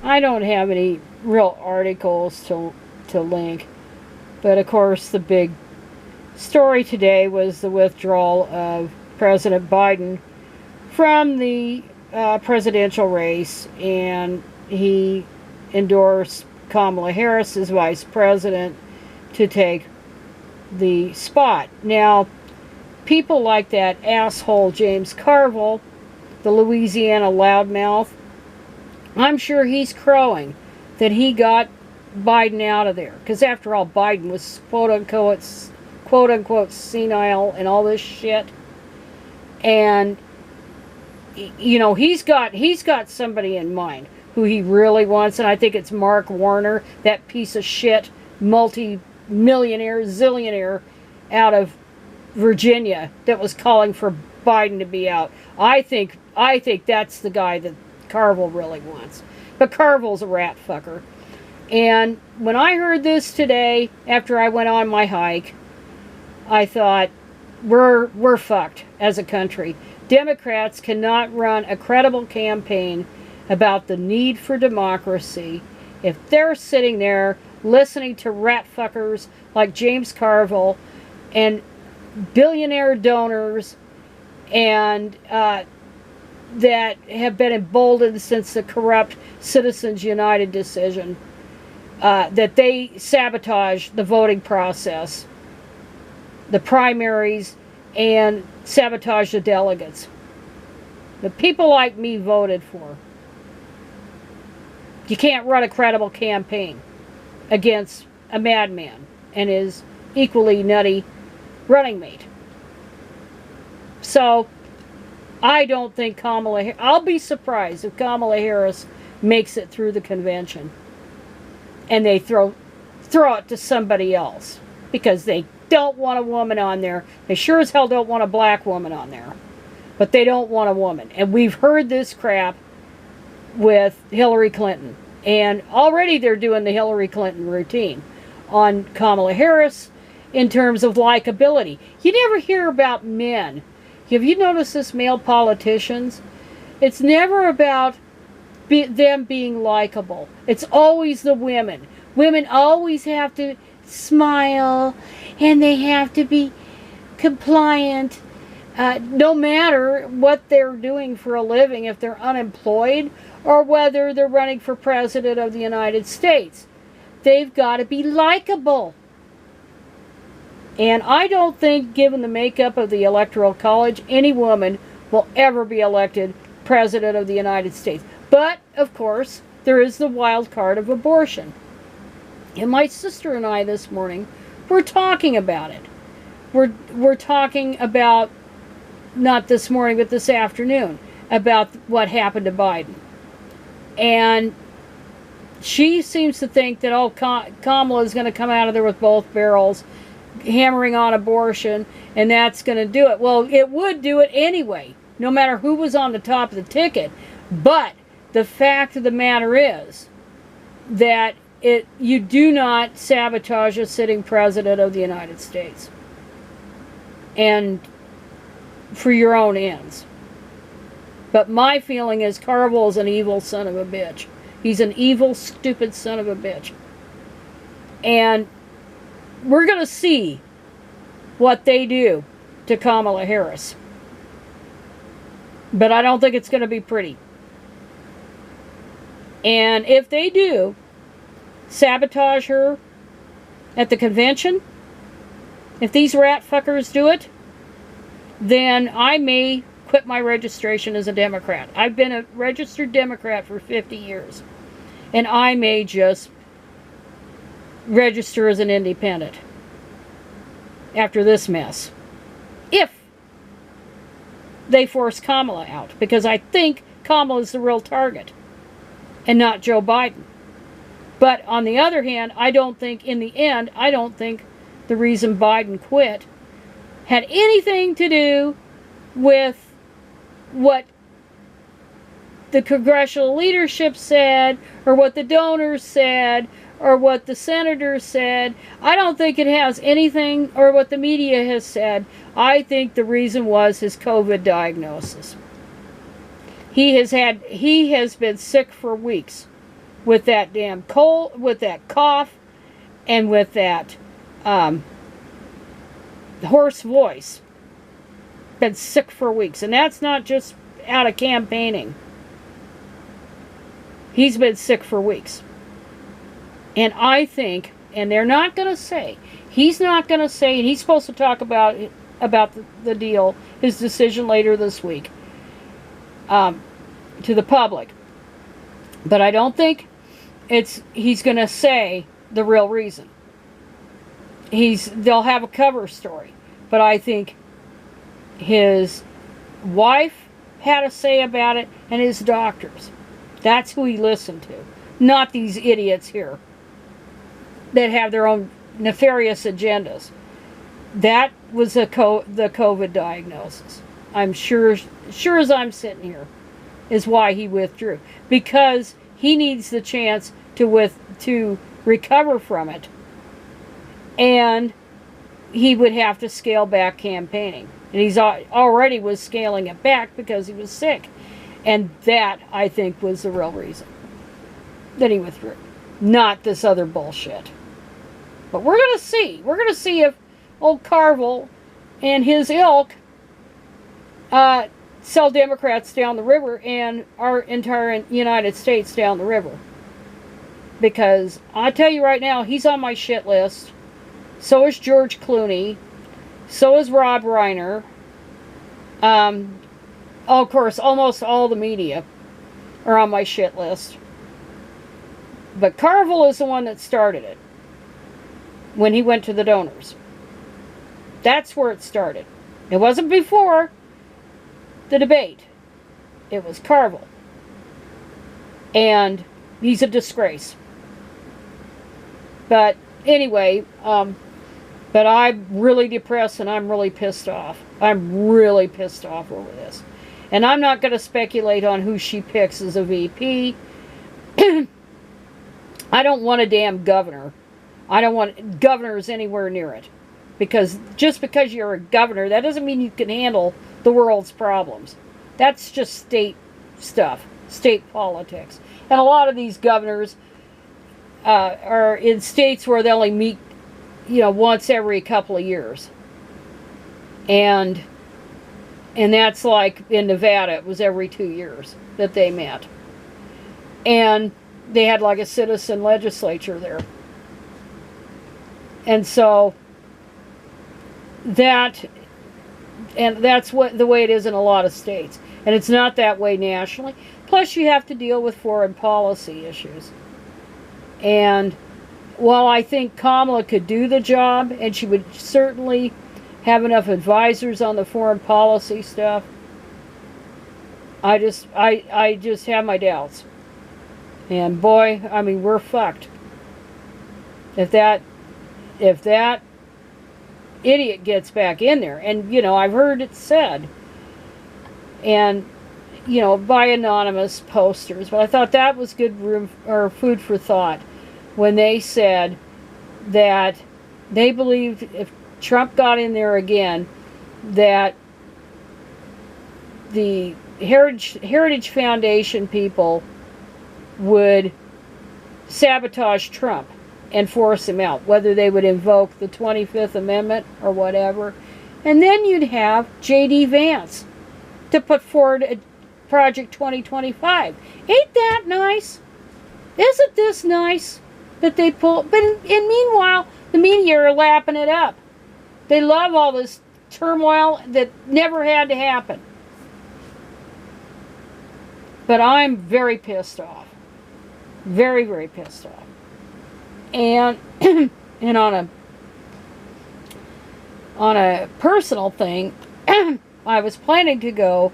I don't have any real articles to link, but of course the big story today was the withdrawal of President Biden from the presidential race, and he endorsed Kamala Harris as vice president to take the spot. Now, people like that asshole James Carville, the Louisiana loudmouth, I'm sure he's crowing that he got Biden out of there. Because after all, Biden was quote unquote senile and all this shit. And you know, he's got somebody in mind who he really wants, and I think it's Mark Warner, that piece of shit multi-millionaire, zillionaire out of Virginia that was calling for Biden to be out. I think that's the guy that Carville really wants. But Carville's a rat fucker. And when I heard this today, after I went on my hike, I thought, we're fucked as a country. Democrats cannot run a credible campaign about the need for democracy if they're sitting there listening to rat fuckers like James Carville and billionaire donors and that have been emboldened since the corrupt Citizens United decision, that they sabotage the voting process, the primaries, and sabotage the delegates. The people like me voted for. You can't run a credible campaign against a madman and his equally nutty running mate. So, I don't think I'll be surprised if Kamala Harris makes it through the convention and they throw it to somebody else because they don't want a woman on there. They sure as hell don't want a black woman on there. But they don't want a woman. And we've heard this crap with Hillary Clinton. And already they're doing the Hillary Clinton routine on Kamala Harris in terms of likability. You never hear about men. Have you noticed this, male politicians? It's never about them being likable. It's always the women. Women always have to smile and they have to be compliant. No matter what they're doing for a living, if they're unemployed or whether they're running for president of the United States, they've got to be likable. And I don't think, given the makeup of the Electoral College, any woman will ever be elected president of the United States. But, of course, there is the wild card of abortion. And my sister and I this morning were talking about it. We're talking about, not this morning, but this afternoon, about what happened to Biden. And she seems to think that, Kamala is going to come out of there with both barrels, hammering on abortion, and that's going to do it. Well, it would do it anyway, no matter who was on the top of the ticket. But the fact of the matter is that you do not sabotage a sitting president of the United States. And for your own ends. But my feeling is Carville is an evil son of a bitch. He's an evil, stupid son of a bitch. And we're going to see what they do to Kamala Harris. But I don't think it's going to be pretty. And if they do sabotage her at the convention, if these rat fuckers do it, then I may quit my registration as a Democrat. I've been a registered Democrat for 50 years. And I may just register as an independent after this mess. If they force Kamala out. Because I think Kamala is the real target. And not Joe Biden. But on the other hand, I don't think, in the end, I don't think the reason Biden quit had anything to do with what the congressional leadership said, or what the donors said, or what the senators said. I don't think it has anything, or what the media has said. I think the reason was his COVID diagnosis. He has been sick for weeks. with that damn cold, with that cough, and with that hoarse voice. Been sick for weeks. And that's not just out of campaigning. He's been sick for weeks. And I think, and they're not going to say, he's not going to say, and he's supposed to talk about the deal, his decision later this week, to the public. But I don't think he's going to say the real reason. They'll have a cover story. But I think his wife had a say about it, and his doctors. That's who he listened to. Not these idiots here that have their own nefarious agendas. That was the COVID diagnosis. I'm sure as I'm sitting here, is why he withdrew. Because he needs the chance to recover from it. And he would have to scale back campaigning. And he's already was scaling it back because he was sick. And that, I think, was the real reason that he withdrew. Not this other bullshit. But we're going to see. We're going to see if old Carville and his ilk sell Democrats down the river and our entire United States down the river. Because I tell you right now, he's on my shit list. So is George Clooney. So is Rob Reiner. Of course, almost all the media are on my shit list. But Carville is the one that started it. When he went to the donors. That's where it started. It wasn't before the debate. It was Carville. And he's a disgrace. But anyway, but I'm really depressed and I'm really pissed off. I'm really pissed off over this. And I'm not going to speculate on who she picks as a VP. I don't want a damn governor. I don't want governors anywhere near it. Because just because you're a governor, that doesn't mean you can handle the world's problems. That's just state stuff, state politics. And a lot of these governors are in states where they only meet, once every couple of years. And that's like in Nevada, it was every 2 years that they met. And they had like a citizen legislature there. And so that's the way it is in a lot of states. And it's not that way nationally. Plus you have to deal with foreign policy issues. And while I think Kamala could do the job, and she would certainly have enough advisors on the foreign policy stuff, I just have my doubts. And boy, I mean, we're fucked. If that idiot gets back in there, and I've heard it said, and by anonymous posters, but I thought that was good room or food for thought when they said that they believed if Trump got in there again, that the Heritage Foundation people would sabotage Trump and force him out, whether they would invoke the 25th Amendment or whatever. And then you'd have J.D. Vance to put forward a Project 2025. Ain't that nice? Isn't this nice that they pull? But and meanwhile, the media are lapping it up. They love all this turmoil that never had to happen. But I'm very pissed off. Very, very pissed off. And and on a personal thing, I was planning to go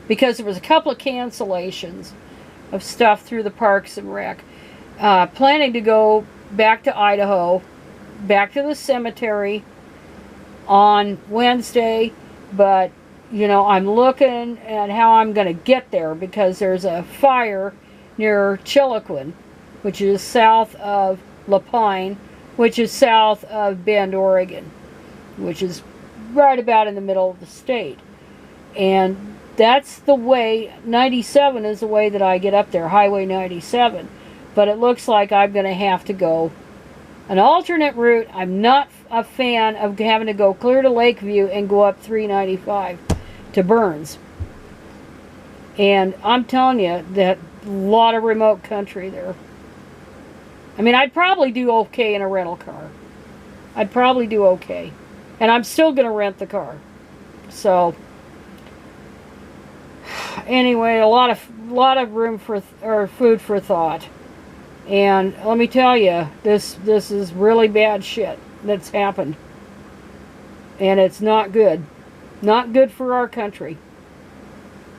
because there was a couple of cancellations of stuff through the Parks and Rec. Planning to go back to Idaho, back to the cemetery on Wednesday, but I'm looking at how I'm going to get there because there's a fire near Chiloquin, which is south of Lapine, which is south of Bend, Oregon, which is right about in the middle of the state. And that's the way, 97 is the way that I get up there, Highway 97. But it looks like I'm going to have to go an alternate route. I'm not a fan of having to go clear to Lakeview and go up 395 to Burns. And I'm telling you, that a lot of remote country there. I mean, I'd probably do okay in a rental car. I'd probably do okay. And I'm still going to rent the car. So, anyway, a lot of room for, or food for thought. And let me tell you, this is really bad shit that's happened. And it's not good. Not good for our country.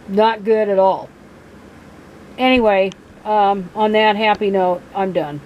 Not good at all. Anyway, on that happy note, I'm done.